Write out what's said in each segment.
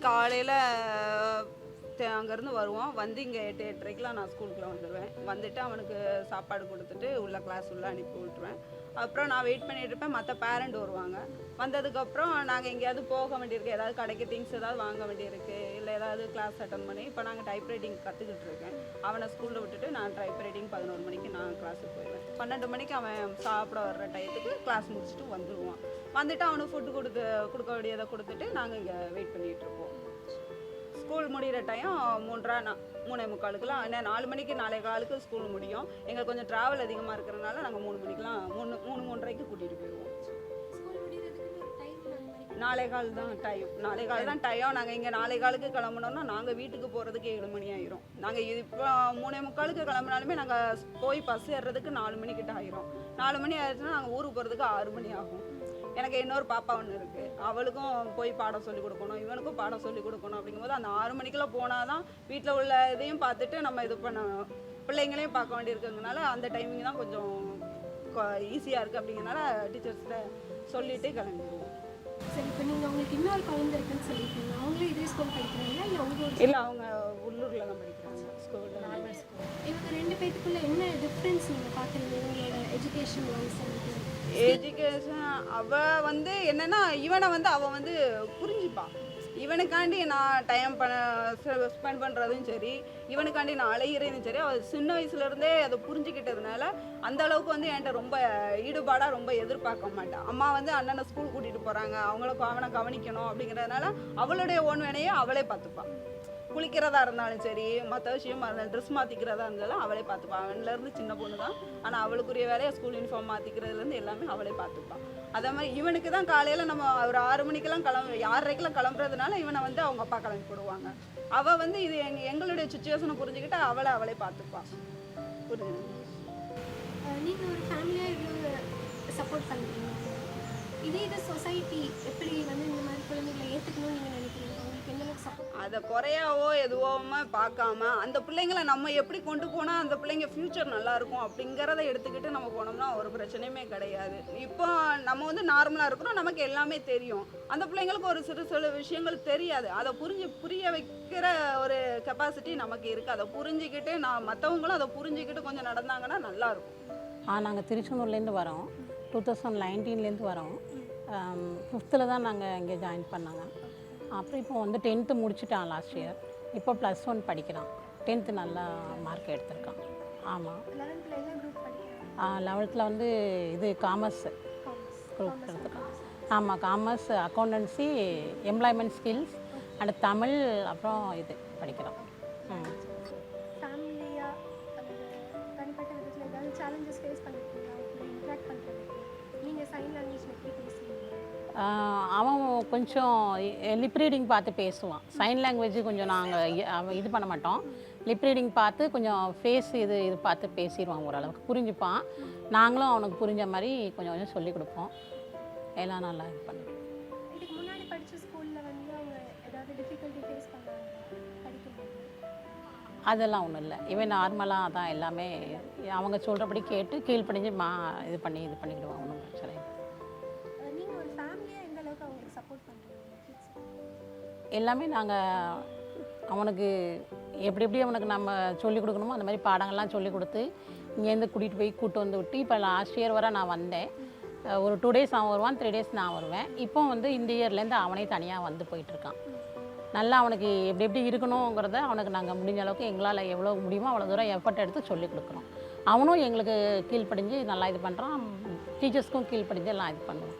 காலையில் அங்கேருந்து வருவோம். வந்து இங்கே 8, 8:30க்கெலாம் நான் ஸ்கூலுக்குள்ளே வந்துடுவேன். வந்துட்டு அவனுக்கு சாப்பாடு கொடுத்துட்டு உள்ள கிளாஸ் உள்ளே அனுப்பி விட்டுருவேன். அப்புறம் நான் வெயிட் பண்ணிட்டு இருப்பேன். மற்ற பேரண்ட் வருவாங்க. வந்ததுக்கப்புறம் நாங்கள் எங்கேயாவது போக வேண்டியிருக்கு, ஏதாவது கடைக்கு திங்ஸ் ஏதாவது வாங்க வேண்டியிருக்கு, இல்லை ஏதாவது கிளாஸ் அட்டன் பண்ணி இப்போ நாங்கள் டைப்ரைட்டிங் கற்றுக்கிட்டு இருக்கேன். அவனை ஸ்கூலில் விட்டுட்டு நான் டைப்ரைட்டிங் 11 மணிக்கு நான் கிளாஸுக்கு போயிடுவேன். 12 மணிக்கு அவன் சாப்பிட வர்ற டயத்துக்கு கிளாஸ் முடிச்சுட்டு வந்துடுவான். வந்துட்டு அவனுக்கு ஃபுட்டு கொடுக்க வேண்டியதை கொடுத்துட்டு நாங்கள் இங்கே வெயிட் பண்ணிகிட்ருப்போம். ஸ்கூல் முடிகிற டைம் 3:30 3:45க்குலாம், ஏன்னா 4 மணிக்கு 4:15க்கு ஸ்கூல் முடியும். எங்களுக்கு கொஞ்சம் ட்ராவல் அதிகமாக இருக்கிறதுனால நாங்கள் 3 மணிக்கெலாம் 3:30க்கு கூட்டிகிட்டு போயிடுவோம். 4:15 தான் டைம். 4:15 தான் டைம். நாங்கள் இங்கே 4:15க்கு கிளம்புனோம்னா நாங்கள் வீட்டுக்கு போகிறதுக்கு 7 மணி ஆயிரும். நாங்கள் இப்போ 3:45க்கு கிளம்புனாலுமே நாங்கள் போய் பஸ் ஏறுறதுக்கு 4 மணிக்கிட்ட ஆயிரும். 4 மணி ஆயிடுச்சுன்னா நாங்கள் ஊருக்கு போகிறதுக்கு 6 மணி ஆகும். எனக்கு இன்னொரு பாப்பா ஒன்று இருக்குது. அவளுக்கும் போய் பாடம் சொல்லிக் கொடுக்கணும், இவனுக்கும் பாடம் சொல்லிக் கொடுக்கணும். அப்படிங்கும்போது அந்த 6 மணிக்கெல்லாம் போனால் தான் வீட்டில் உள்ள இதையும் பார்த்துட்டு நம்ம இது பண்ணணும், பிள்ளைங்களையும் பார்க்க வேண்டியிருக்கிறதுனால அந்த டைமிங் தான் கொஞ்சம் ஈஸியாக இருக்குது. அப்படிங்கிறனால டீச்சர்ஸ்கிட்ட சொல்லிவிட்டு கிளம்பிடுவோம். சரி, இப்போ நீங்கள் உங்களுக்கு இன்னொரு குழந்தை இருக்குன்னு சொல்லியிருக்கீங்க. அவங்களும் இதே ஸ்கூல் படிக்கிறாங்களா இல்லை அவங்க? இல்லை, அவங்க உள்ளூரில் தான் படிக்கிறாங்க, ஸ்கூலில். Normal school. இவங்க 2 பேத்துக்குள்ள என்ன டிஃப்ரென்ஸ் நீங்கள் பார்க்குறீங்க இவங்களோட எஜுகேஷன் வைஸ்? எஜுகேஷன் அவள் வந்து என்னென்னா, இவனை வந்து அவள் வந்து புரிஞ்சுப்பான். இவனுக்காண்டி நான் டைம் ஸ்பெண்ட் பண்ணுறதும் சரி, இவனுக்காண்டி நான் அலைகிறதும் சரி, அவள் சின்ன வயசுலேருந்தே அதை புரிஞ்சுக்கிட்டதுனால அந்த அளவுக்கு வந்து என்கிட்ட ரொம்ப ஈடுபாடாக ரொம்ப எதிர்பார்க்க மாட்டான். அம்மா வந்து அண்ணனை ஸ்கூல் கூட்டிகிட்டு போகிறாங்க, அவனை கவனிக்கணும் அப்படிங்கிறதுனால அவளுடைய ஓன் வேலையை அவளே பார்த்துப்பான். குளிக்கிறதா இருந்தாலும் சரி, மற்ற விஷயமா இருந்தாலும் ட்ரெஸ் மாற்றிக்கிறதா இருந்தாலும் அவளே பார்த்துப்பான். அவன்லேருந்து சின்ன பொண்ணு தான், ஆனால் அவளுக்குரிய வேலையை ஸ்கூல் யூனிஃபார்ம் மாற்றிக்கிறதுலேருந்து எல்லாமே அவளே பார்த்துப்பான். அதே மாதிரி இவனுக்கு தான் காலையில் நம்ம ஒரு 6 மணிக்கெல்லாம் 6:30க்கெல்லாம் கிளம்புறதுனால இவனை வந்து அவங்க அப்பா கிளம்பி போடுவாங்க. அவள் வந்து இது எங்களுடைய சுச்சுவேஷனை புரிஞ்சுக்கிட்டு அவளே பார்த்துப்பான். புரியுது? நீங்கள் ஒரு ஃபேமிலியாக இவ்வளோ சப்போர்ட் பண்ணுறீங்க. இதே சொசைட்டி எப்படி வந்து இந்த மாதிரி குழந்தைகளை ஏற்றுக்கணும்னு நீங்கள் நினைக்கிறீங்க? உங்களுக்கு எந்த அளவுக்கு சப்போர்ட்? அதை குறையாவோ எதுவோமோ பார்க்காம அந்த பிள்ளைங்களை நம்ம எப்படி கொண்டு போனால் அந்த பிள்ளைங்க ஃப்யூச்சர் நல்லாயிருக்கும் அப்படிங்கிறத எடுத்துக்கிட்டு நம்ம போனோம்னா ஒரு பிரச்சனையுமே கிடையாது. இப்போ நம்ம வந்து நார்மலாக இருக்கிறோம், நமக்கு எல்லாமே தெரியும். அந்த பிள்ளைங்களுக்கு ஒரு சில விஷயங்கள் தெரியாது. அதை புரிய வைக்கிற ஒரு கெப்பாசிட்டி நமக்கு இருக்குது. அதை புரிஞ்சுக்கிட்டு மற்றவங்களும் அதை புரிஞ்சுக்கிட்டு கொஞ்சம் நடந்தாங்கன்னா நல்லாயிருக்கும். நாங்கள் திருச்செந்தூர்லேருந்து வரோம். 2019லேருந்து வரோம். 5th தான் நாங்கள் இங்கே ஜாயின் பண்ணாங்க. அப்புறம் இப்போ வந்து 10th முடிச்சுட்டான் லாஸ்ட் இயர். இப்போ +1 படிக்கிறான். 10th நல்லா மார்க் எடுத்திருக்கான். ஆமாம். 11th வந்து இது காமர்ஸ் குரூப் எடுத்துருக்கான். ஆமாம், commerce, accountancy, employment skills and Tamil, அப்புறம் இது படிக்கிறான். அவன் கொஞ்சம் லிப் ரீடிங் பார்த்து பேசுவான். சைன் லாங்குவேஜ் கொஞ்சம் நாங்கள் இது பண்ண மாட்டோம். லிப் ரீடிங் பார்த்து கொஞ்சம் ஃபேஸ் இது பார்த்து பேசிடுவான். ஓரளவுக்கு புரிஞ்சுப்பான். நாங்களும் அவனுக்கு புரிஞ்ச மாதிரி கொஞ்சம் கொஞ்சம் சொல்லிக் கொடுப்போம். எல்லாம் நல்லா இது பண்ணுவோம். அதெல்லாம் ஒன்றும் இல்லை. இவன் நார்மலாக தான் எல்லாமே அவங்க சொல்கிறபடி கேட்டு கீழ்ப்படிஞ்சு இது பண்ணிக்கிடுவான். ஒன்றும் பிரச்சனை இல்லை. எல்லாமே நாங்கள் அவனுக்கு எப்படி அவனுக்கு நம்ம சொல்லிக் கொடுக்கணுமோ அந்த மாதிரி பாடங்கள்லாம் சொல்லிக் கொடுத்து இங்கேருந்து கூட்டிகிட்டு வந்து விட்டு இப்போ லாஸ்ட் இயர் வரை நான் வந்தேன். ஒரு 2 days அவன் வருவான், 3 days நான் வருவேன். இப்போ வந்து இந்த இயர்லேருந்து அவனே தனியாக வந்து போயிட்டுருக்கான். நல்லா அவனுக்கு எப்படி இருக்கணுங்கிறத அவனுக்கு நாங்கள் முடிஞ்ச அளவுக்கு எங்களால் எவ்வளோ முடியுமோ அவ்வளோ தூரம் எஃபர்ட் எடுத்து சொல்லிக் கொடுக்குறோம். அவனும் எங்களுக்கு கீழ்ப்படிஞ்சு நல்லா இது பண்ணுறான். டீச்சர்ஸ்க்கும் கீழ்ப்படிஞ்சு எல்லாம் இது பண்ணுவான்.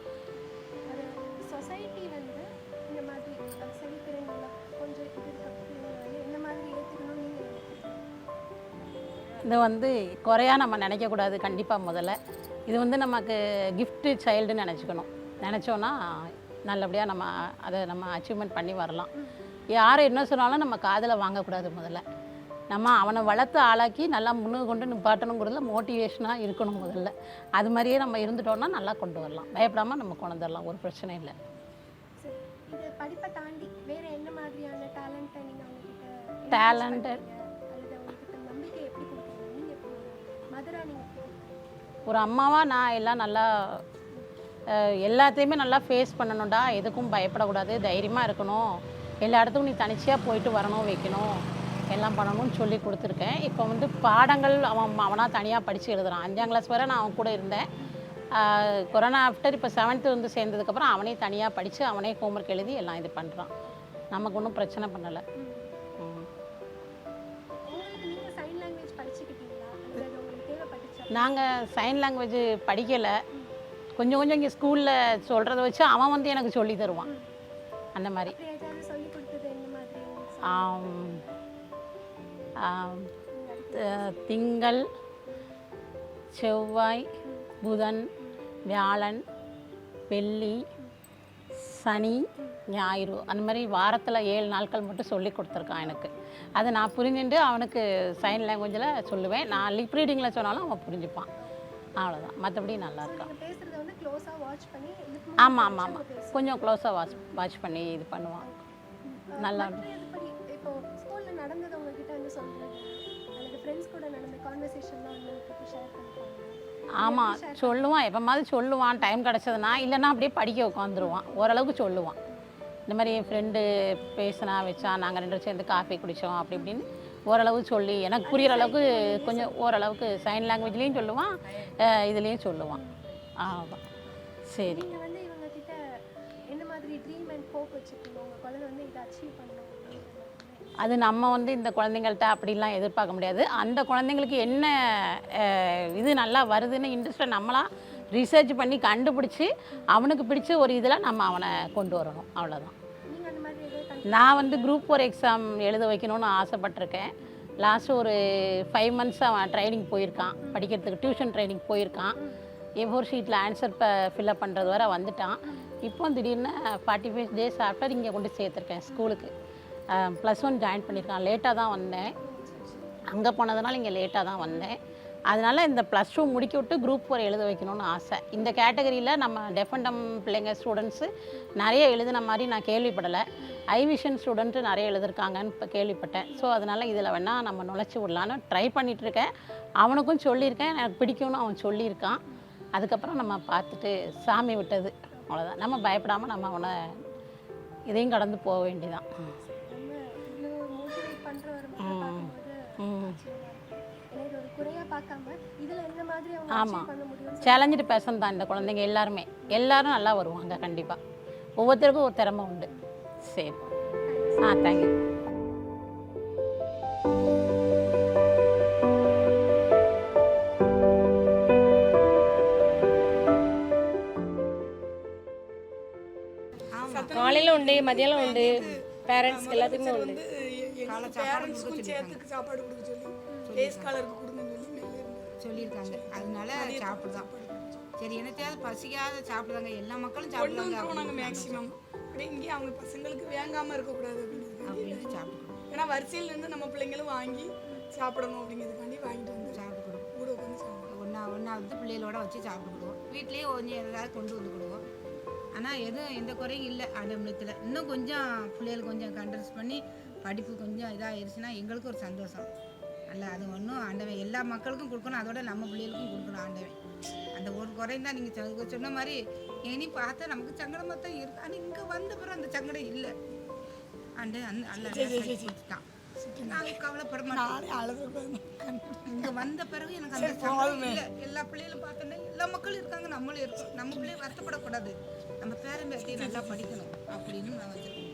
இதை வந்து குறையாக நம்ம நினைக்கக்கூடாது. கண்டிப்பாக முதல்ல இது வந்து நமக்கு கிஃப்ட்டு சைல்டுன்னு நினச்சோன்னா நல்லபடியாக நம்ம அச்சீவ்மெண்ட் பண்ணி வரலாம். யார் என்ன சொன்னாலும் நம்ம காதில் வாங்கக்கூடாது. முதல்ல நம்ம அவனை வளர்த்து ஆளாக்கி நல்லா முன்னுக்கு கொண்டு நிப்பாட்டணுங்கிறதுல மோட்டிவேஷனாக இருக்கணும். முதல்ல அது மாதிரியே நம்ம இருந்துட்டோம்னா நல்லா கொண்டு வரலாம். பயப்படாமல் நம்ம கொண்டு வந்துடலாம். ஒரு பிரச்சனை இல்லை. டேலண்டட் ஒரு அம்மாவாக நான் எல்லாம் நல்லா எல்லாத்தையுமே நல்லா ஃபேஸ் பண்ணணும்டா. எதுக்கும் பயப்படக்கூடாது, தைரியமாக இருக்கணும். எல்லா இடத்துக்கும் நீ தனிச்சையாக போயிட்டு வரணும் வைக்கணும் எல்லாம் பண்ணணும்னு சொல்லி கொடுத்துருக்கேன். இப்போ வந்து பாடங்கள் அவனாக தனியாக படித்து எழுதுறான். 5ஆம் கிளாஸ் வரை நான் அவன் கூட இருந்தேன். கொரோனா ஆஃப்டர் இப்போ 7th வந்து சேர்ந்ததுக்கப்புறம் அவனே தனியாக படித்து அவனே ஹோம்ஒர்க் எழுதி எல்லாம் இது பண்ணுறான். நமக்கு ஒன்றும் பிரச்சனை பண்ணலை. உங்களுக்கு நீங்கள் சைன் லாங்குவேஜ் படிச்சுக்கிட்டீங்களா? அது உங்களுக்கு தேவைப்பட்டுச்சா? நாங்கள் சைன் லாங்குவேஜ் படிக்கலை. கொஞ்சம் கொஞ்சம் இங்கே ஸ்கூலில் சொல்கிறத வச்சு அவன் வந்து எனக்கு சொல்லி தருவான். அந்த மாதிரி அப்படி ஏதாவது சொல்லி கொடுத்தது என்ன மாதிரி உங்களுக்கு திங்கள், செவ்வாய், புதன், வியாழன், வெள்ளி, சனி, ஞாயிறு அந்த மாதிரி வாரத்தில் 7 நாட்கள் மட்டும் சொல்லி கொடுத்துருக்கான் எனக்கு. அதை நான் புரிஞ்சுட்டு அவனுக்கு சைன் லாங்குவேஜில் சொல்லுவேன். நான் லிப் ரீடிங்கில் சொன்னாலும் அவன் புரிஞ்சுப்பான். அவ்வளோதான். மற்றபடி நல்லா இருக்கான். நீங்கள் பேசுகிறத வந்து க்ளோஸாக வாட்ச் பண்ணி ஆமாம் ஆமாம் ஆமாம், கொஞ்சம் க்ளோஸாக வாட்ச் பண்ணி இது பண்ணுவான். நல்லா இப்போ ஸ்கூலில் நடந்தது உங்ககிட்ட வந்து சொல்கிறது அல்லது ஃப்ரெண்ட்ஸ் கூட நடந்த கான்வர்சேஷன்லாம் வந்து உங்களுக்கு ஷேர் பண்ணிப்பாங்க? ஆமாம் சொல்லுவான். எப்போ மாதிரி சொல்லுவான் டைம் கிடச்சதுன்னா. இல்லைன்னா அப்படியே படிக்க உட்காந்துருவான். ஓரளவுக்கு சொல்லுவான். இந்த மாதிரி என் ஃப்ரெண்டு பேசினா வச்சா நாங்கள் 2 பேரும் சேர்ந்து காஃபி குடித்தோம் அப்படி இப்படின்னு ஓரளவு சொல்லி எனக்கு புரிகிற அளவுக்கு கொஞ்சம் ஓரளவுக்கு சைன் லாங்குவேஜ்லேயும் சொல்லுவான், இதுலேயும் சொல்லுவான். ஆமாம் சரி. நீங்கள் வந்து இவங்க கிட்ட என்ன மாதிரி ட்ரீம் அண்ட் ஹோப் வச்சுருக்கீங்க? உங்கள் குழந்தை வந்து இதை அச்சீவ் பண்ணணும் அப்படிங்கிறது? அது நம்ம வந்து இந்த குழந்தைங்கள்ட்ட அப்படிலாம் எதிர்பார்க்க முடியாது. அந்த குழந்தைங்களுக்கு என்ன இது நல்லா வருதுன்னு இன்ட்ரெஸ்ட்டை நம்மளாம் ரிசர்ச் பண்ணி கண்டுபிடிச்சி அவனுக்கு பிடிச்ச ஒரு இதில் நம்ம அவனை கொண்டு வரணும். அவ்வளோதான். நீங்கள் அந்த மாதிரி எதாவது நான் வந்து குரூப் 4 எக்ஸாம் எழுத வைக்கணும்னு ஆசைப்பட்டிருக்கேன். லாஸ்ட்டு ஒரு 5 months அவன் ட்ரைனிங் போயிருக்கான். படிக்கிறதுக்கு டியூஷன் ட்ரைனிங் போயிருக்கான். A4 ஷீட்டில் ஆன்சர் ஃபில்அப் பண்ணுறது வரை வந்துட்டான். இப்போ திடீர்னு 45 days ஆஃப்டர் இங்கே கொண்டு சேர்த்துருக்கேன் ஸ்கூலுக்கு. +1 ஜாயின் பண்ணியிருக்கான். லேட்டாக தான் வந்தேன். அங்கே போனதுனால இங்கே லேட்டாக தான் வந்தேன். அதனால் இந்த +2 முடிக்க விட்டு குரூப் 4 எழுத வைக்கணும்னு ஆசை. இந்த கேட்டகரியில் நம்ம டெஃப் அண்ட் டம் பிள்ளைங்க ஸ்டூடெண்ட்ஸு நிறைய எழுதின மாதிரி நான் கேள்விப்படலை. ஐவிஷன் ஸ்டூடெண்ட்டு நிறைய எழுதிருக்காங்கன்னு இப்போ கேள்விப்பட்டேன். ஸோ அதனால் இதில் வேணால் நம்ம நுழைச்சி விடலான்னு ட்ரை பண்ணிகிட்ருக்கேன். அவனுக்கும் சொல்லியிருக்கேன், எனக்கு பிடிக்கும்னு அவன் சொல்லியிருக்கான். அதுக்கப்புறம் நம்ம பார்த்துட்டு சாமி விட்டது அவ்வளோதான். நம்ம பயப்படாமல் நம்ம அவனை இதையும் கடந்து போக வேண்டியதான். நம்ம இவ்வளோ மோட்டிவேட் பண்ணுற ஒரு பார்க்கும்போது இது ஒரு குறையாக பார்க்காம இதில் எந்த மாதிரி அவங்க ஆமாம், பண்ண முடியும்? சேலஞ்சுடு பேசன் தான் இந்த குழந்தைங்க எல்லாருமே. எல்லாரும் நல்லா வருவாங்க கண்டிப்பாக. ஒவ்வொருத்தருக்கும் ஒரு திறமை உண்டு. சரி, தேங்க்யூ. காலையில் உண்டு, மதியானம் உண்டு, பேரண்ட்ஸ் எல்லாத்துக்குமே உண்டு. பேரண்ட்ஸ்க்கும் சேர்த்து சாப்பாடு கொடுக்க சொல்லி டேஸ் காலருக்கு கொடுங்கன்னு சொல்லி சொல்லியிருக்காங்க. அதனால சாப்பிடுதான். சரி, என்னத்தையாவது பசிக்காத சாப்பிடுதாங்க. எல்லா மக்களும் சாப்பிடுவாங்க. நாங்கள் மேக்ஸிமம் அப்படியே இங்கே அவங்க பசங்களுக்கு வேங்காமல் இருக்கக்கூடாது அப்படின்னு சாப்பிடுவோம். ஏன்னா வரிசையில் இருந்து நம்ம பிள்ளைங்களும் வாங்கி சாப்பிடணும் அப்படிங்கிறதுக்காண்டி வாங்கிட்டு வந்து சாப்பிடுவோம். கூட உட்காந்து சாப்பிடுவோம். ஒன்றா வந்து பிள்ளைகளோட வச்சு சாப்பிடுவோம். வீட்லேயே கொஞ்சம் ஏதாவது கொண்டு வந்து கொடுவோம். ஆனால் எதுவும் எந்த குறையும் இல்லை ஆண்டவனத்தில். இன்னும் கொஞ்சம் பிள்ளைகளுக்கு கொஞ்சம் கண்ட்ரோல்ஸ் பண்ணி படிப்பு கொஞ்சம் இதாகிடுச்சுன்னா எங்களுக்கு ஒரு சந்தோஷம். அல்ல அது ஒன்றும் ஆண்டவன் எல்லா மக்களுக்கும் கொடுக்கணும், அதோட நம்ம பிள்ளைகளுக்கும் கொடுக்கணும் ஆண்டவன். அந்த ஒரு குறையும் தான் நீங்கள் சொன்ன மாதிரி இனி பார்த்தா நமக்கு சங்கடமாக தான் இருக்குது. ஆனால் இங்கே வந்த பிறகு அந்த சங்கடம் இல்லை. ஆண்டவன் அல்ல நாங்கள் கவலைப்பட மாட்டோம். இங்கே வந்த பிறகு எனக்கு அந்த சங்கடம் இல்லை. எல்லா பிள்ளைகளும் பார்த்தோன்னே எல்லா மக்களும் இருக்காங்க, நம்மளும் இருக்கோம். நம்ம பிள்ளைய வருத்தப்படக்கூடாது, நம்ம பேரன் பேத்தி நல்லா படிக்கணும் அப்படின்னு நான் வச்சுருக்கேன்.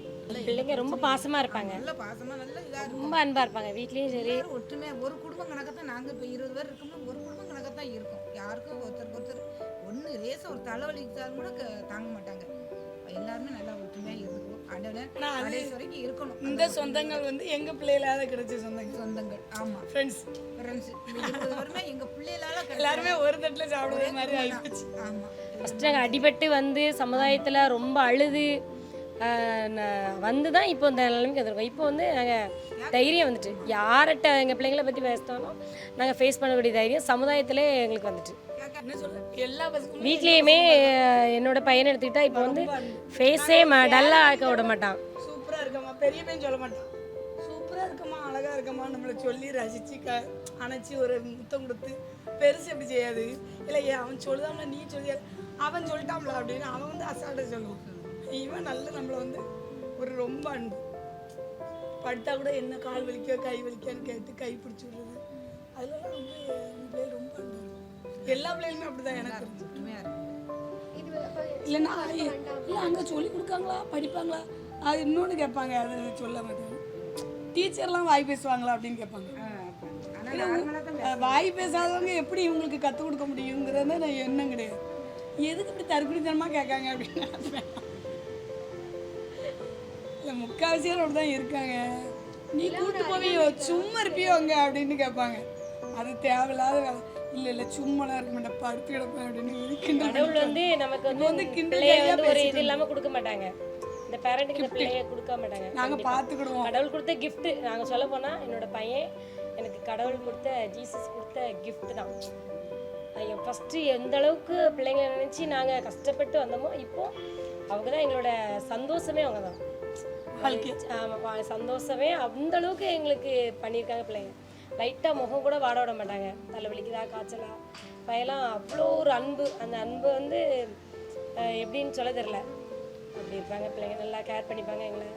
பிள்ளைங்க ரொம்ப பாசமாக இருப்பாங்க, நல்ல பாசமாக நல்ல இதாக ரொம்ப அன்பாக இருப்பாங்க. வீட்லேயும் சரி ஒற்றுமை ஒரு குடும்பம் கணக்கத்தான். நாங்கள் இப்போ 20 பேர் இருக்கோம்னா ஒரு குடும்பம் கணக்கத்தான் இருக்கும். யாருக்கும் ஒருத்தருக்கு ஒருத்தர் ஒன்று ரேச ஒரு தலைவலிச்சாலும் கூட தாங்க மாட்டாங்க. எல்லாருமே நல்லா ஒற்றுமையாக இருந்துக்குவோம். கடைசி வரைக்கும் இருக்கணும். இந்த சொந்தங்கள் வந்து எங்கள் பிள்ளைகளால கிடைச்ச சொந்தங்கள். ஆமாம், ஃப்ரெண்ட்ஸ் 20 வருமே எங்கள் பிள்ளைகளால எல்லாருமே ஒரு தட்டில் சாப்பிடுற மாதிரி ஆகிடுச்சு. ஆமாம், ஃபஸ்ட்டு நாங்கள் அடிபட்டு வந்து சமுதாயத்தில் ரொம்ப அழுது வந்து தான் இப்போ இந்த நிலைமைக்கு வந்திருக்கோம். இப்போ வந்து நாங்கள் தைரியம் வந்துட்டு யார்கிட்ட எங்கள் பிள்ளைங்களை பற்றி பேசினாலும் நாங்கள் ஃபேஸ் பண்ணக்கூடிய தைரியம் சமுதாயத்திலே எங்களுக்கு வந்துட்டு. என்ன சொல்ல எல்லா பசங்களும் வீட்லேயுமே என்னோட பையனை எடுத்துக்கிட்டா இப்போ வந்து ஃபேஸே டல்லாக ஆக்க விட மாட்டான். சூப்பராக இருக்கம்மா, பெரிய பையன் சொல்ல மாட்டான். சூப்பராக இருக்கம்மா, அழகாக இருக்கம்மா நம்மளை சொல்லி ரசித்து அணைச்சி ஒரு முத்தம் கொடுத்து பெருசு எப்படி செய்யாது. இல்லை அவன் சொல்லுதாம்ல நீ சொல்லியா, அவன் சொல்லிட்டாம்ல அப்படின்னு அவன் வந்து அசால்ட்டாக சொல்லுவான். இவன் நல்ல நம்மளை வந்து ஒரு ரொம்ப அன்பு படுத்தா கூட என்ன கால் வலிக்கோ கை வலிக்கான்னு கேட்டு கை பிடிச்சி விடுறது. அதெல்லாம் வந்து எங்கள் பிள்ளைகள் ரொம்ப அன்பு. எல்லா பிள்ளைகளுமே அப்படி தான் எனக்கு தெரிஞ்சு. உண்மையாக இருக்கும். இது அப்போ இல்லைன்னா இல்லை அங்கே சொல்லி கொடுக்காங்களா படிப்பாங்களா அது இன்னொன்று கேட்பாங்க. அது சொல்ல மாட்டாங்க. டீச்சர்லாம் வாய் பேசுவாங்களா அப்படின்னு கேட்பாங்க. ஆனால் நார்மலாக தான் வாய் பேசாதவங்க எப்படி இவங்களுக்கு கற்றுக் கொடுக்க முடியுங்கிறத நான் எண்ணம் கிடையாது. எதுக்கு இப்படி தற்குறித்தனமாக கேட்காங்க அப்படின்னு நினைப்பேன். இல்லை முக்கால்வாசியார் அப்படி தான் இருக்காங்க. நீ கூட்டு போவியோ சும்மா இருப்பியோ அங்கே அப்படின்னு கேட்பாங்க. அது தேவையில்லாத வேலை. இல்லை இல்லை சும்மாலாம் இருக்க மாட்டேன் படுத்து கிடப்பேன் அப்படின்னு கடவுள் வந்து நமக்கு வந்து பிள்ளைய வந்து ஒரு இது இல்லாமல் கொடுக்க மாட்டாங்க. இந்த பேரண்ட்டுக்கு இந்த பிள்ளைய கொடுக்க மாட்டாங்க. நாங்கள் பார்த்துக்கிடுவோம். கடவுள் கொடுத்த கிஃப்ட். நாங்கள் சொல்ல போனால் என்னோட பையன் எனக்கு கடவுள் கொடுத்த ஜீசஸ் கொடுத்த gift தான். ஃபஸ்ட்டு எந்த அளவுக்கு பிள்ளைங்களை நினச்சி நாங்கள் கஷ்டப்பட்டு வந்தோமோ இப்போ அவங்க தான் எங்களோட சந்தோஷமே. அவங்க தான் ஆமாம் சந்தோஷமே. அந்த அளவுக்கு எங்களுக்கு பண்ணியிருக்காங்க பிள்ளைங்க. லைட்டாக முகம் கூட வாட விட மாட்டாங்க. தலைவலிக்குதா காய்ச்சலா பையெல்லாம் அவ்வளோ ஒரு அன்பு. அந்த அன்பு வந்து எப்படின்னு சொல்ல தெரில. அப்படி இருப்பாங்க பிள்ளைங்க. நல்லா கேர் பண்ணிப்பாங்க எங்களை.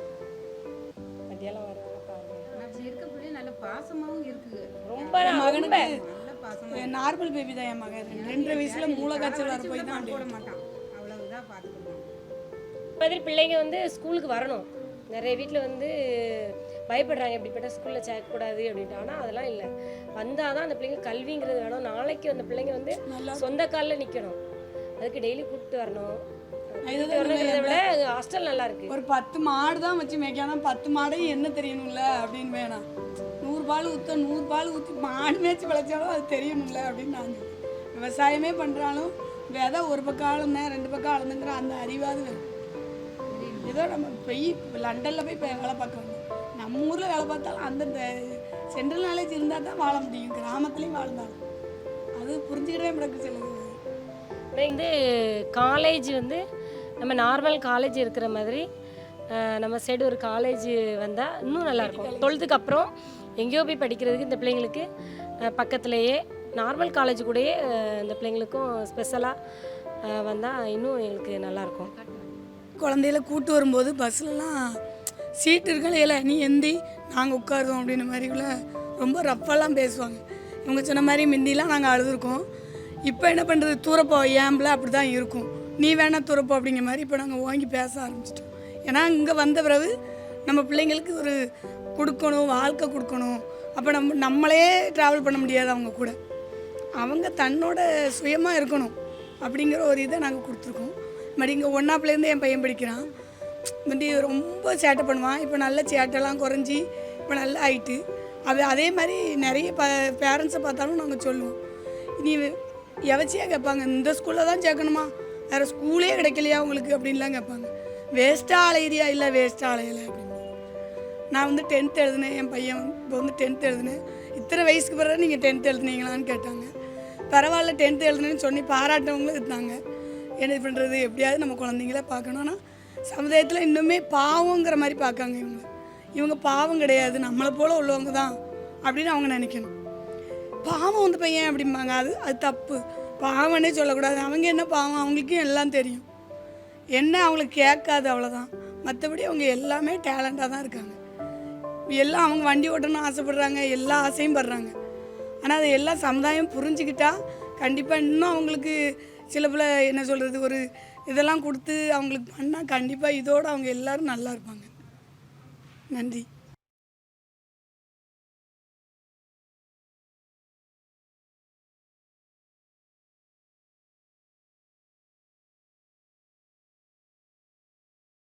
மத்தியானம் வருவாங்க பாருங்க. அப்படி இருக்க பிள்ளை நல்ல பாசமாகவும் இருக்குது. ரொம்ப ரொம்ப நல்ல பாசமாக நார்மல் பேபி தான் என் மகன். 2.5 வயசுல மூளை காய்ச்சல் வர போய் தான் போட மாட்டான். அவ்வளவுதான் பார்த்துக்கிடுவான். மாதிரி பிள்ளைங்க வந்து ஸ்கூலுக்கு வரணும். நிறைய வீட்டில் வந்து பயப்படுறாங்க இப்படிப்பட்ட ஸ்கூலில் சேர்க்கக்கூடாது அப்படின்ட்டு. ஆனால் அதெல்லாம் இல்லை. வந்தால் தான் அந்த பிள்ளைங்க கல்விங்கிறது வேணும். நாளைக்கு அந்த பிள்ளைங்க வந்து சொந்த காலில் நிற்கணும். அதுக்கு டெய்லி கூப்பிட்டு வரணும். வரணுங்கிறத விட ஹாஸ்டல் நல்லா இருக்கு. ஒரு 10 மாடு தான் வச்சு மேய்க்கானா 10 மாடையும் என்ன தெரியணும்ல அப்படின்னு வேணாம். 100 பால் ஊற்ற 100 பால் ஊற்றி மாடு மேய்ச்சி விளைச்சாலும் அது தெரியணும்ல அப்படின்னு நான் விவசாயமே பண்ணுறாலும் விதை ஒரு பக்கம் ஆளுந்தேன் 2 பக்கம் ஆளுந்துங்கிற அந்த அறிவாது வேணும். ஏதோ நம்ம போய் லண்டனில் போய் வேலை பார்க்க வந்தோம். நம்ம ஊரில் வேலை பார்த்தாலும் அந்தந்த சென்ட்ரல் நாலேஜ் இருந்தால் தான் வாழ முடியும். கிராமத்துலேயும் வாழ்ந்தாலும் அது புரிஞ்சுக்கிட்டே எனக்கு சொல்லுது. வந்து காலேஜ் வந்து நம்ம நார்மல் காலேஜ் இருக்கிற மாதிரி நம்ம சைடு ஒரு காலேஜ் வந்தால் இன்னும் நல்லாயிருக்கும். 12th அப்புறம் எங்கேயோ போய் படிக்கிறதுக்கு இந்த பிள்ளைங்களுக்கு பக்கத்துலேயே நார்மல் காலேஜ் கூடயே இந்த பிள்ளைங்களுக்கும் ஸ்பெஷலாக வந்தால் இன்னும் எங்களுக்கு நல்லாயிருக்கும். குழந்தையில கூட்டு வரும்போது பஸ்லலாம் சீட்டு இருக்கலாம். இல்லை நீ எந்தி நாங்கள் உட்காருவோம் அப்படின்ற மாதிரிக்குள்ள ரொம்ப ரஃப்பாலாம் பேசுவாங்க. இவங்க சொன்ன மாதிரி முந்திலாம் நாங்கள் அழுதுருக்கோம். இப்போ என்ன பண்ணுறது தூரப்போ ஏம்பில் அப்படி தான் இருக்கும். நீ வேணா தூரப்போ அப்படிங்கிற மாதிரி இப்போ நாங்கள் வாங்கி பேச ஆரம்பிச்சிட்டோம். ஏன்னா இங்கே வந்த பிறகு நம்ம பிள்ளைங்களுக்கு ஒரு கொடுக்கணும் வாழ்க்கை கொடுக்கணும். அப்போ நம்மளே ட்ராவல் பண்ண முடியாது அவங்க கூட. அவங்க தன்னோட சுயமாக இருக்கணும் அப்படிங்கிற ஒரு இதை நாங்கள் கொடுத்துருக்கோம். மறுபடி இங்கே 1ஆப்லேருந்து என் பையன் படிக்கிறான். முந்தி ரொம்ப சேட்டை பண்ணுவான். இப்போ நல்ல சேட்டைலாம் குறைஞ்சி இப்போ நல்லா ஆயிட்டு. அதே மாதிரி நிறைய பேரண்ட்ஸை பார்த்தாலும் நாங்கள் சொல்லுவோம். நீ எவச்சியாக கேட்பாங்க இந்த ஸ்கூலில் தான் சேர்க்கணுமா வேறு ஸ்கூலே கிடைக்கலையா உங்களுக்கு அப்படின்லாம் கேட்பாங்க. வேஸ்ட்டாக அலையிறியா இல்லை வேஸ்ட்டாக அலையலை அப்படின்னு. நான் வந்து 10th எழுதினேன். என் பையன் இப்போ வந்து 10th எழுதினேன். இத்தனை வயசுக்கு பிறகு நீங்கள் 10th எழுதுனீங்களான்னு கேட்டாங்க. பரவாயில்ல 10th எழுதுனேன்னு சொல்லி பாராட்டவங்களும் இருந்தாங்க. என்ன பண்ணுறது எப்படியாவது நம்ம குழந்தைங்கள பார்க்கணும். ஆனால் சமுதாயத்தில் இன்னுமே பாவங்கிற மாதிரி பார்க்காங்க. இவங்க பாவம் கிடையாது நம்மளை போல் உள்ளவங்க தான் அப்படின்னு அவங்க நினைக்கணும். பாவம் வந்து பையன் அப்படிம்பாங்க. அது தப்பு. பாவம்னே சொல்லக்கூடாது. அவங்க என்ன பாவம் அவங்களுக்கும் எல்லாம் தெரியும். என்ன அவங்களுக்கு கேட்காது அவ்வளோதான். மற்றபடி அவங்க எல்லாமே டேலண்டாக தான் இருக்காங்க. எல்லாம் அவங்க வண்டி ஓட்டணும்னு ஆசைப்படுறாங்க. எல்லா ஆசையும் படுறாங்க. ஆனால் அதை எல்லாம் சமுதாயம் புரிஞ்சுக்கிட்டா கண்டிப்பாக இன்னும் அவங்களுக்கு சில பல என்ன சொல்கிறது ஒரு இதெல்லாம் கொடுத்து அவங்களுக்கு பண்ணால் கண்டிப்பாக இதோடு அவங்க எல்லோரும் நல்லா இருப்பாங்க. நன்றி.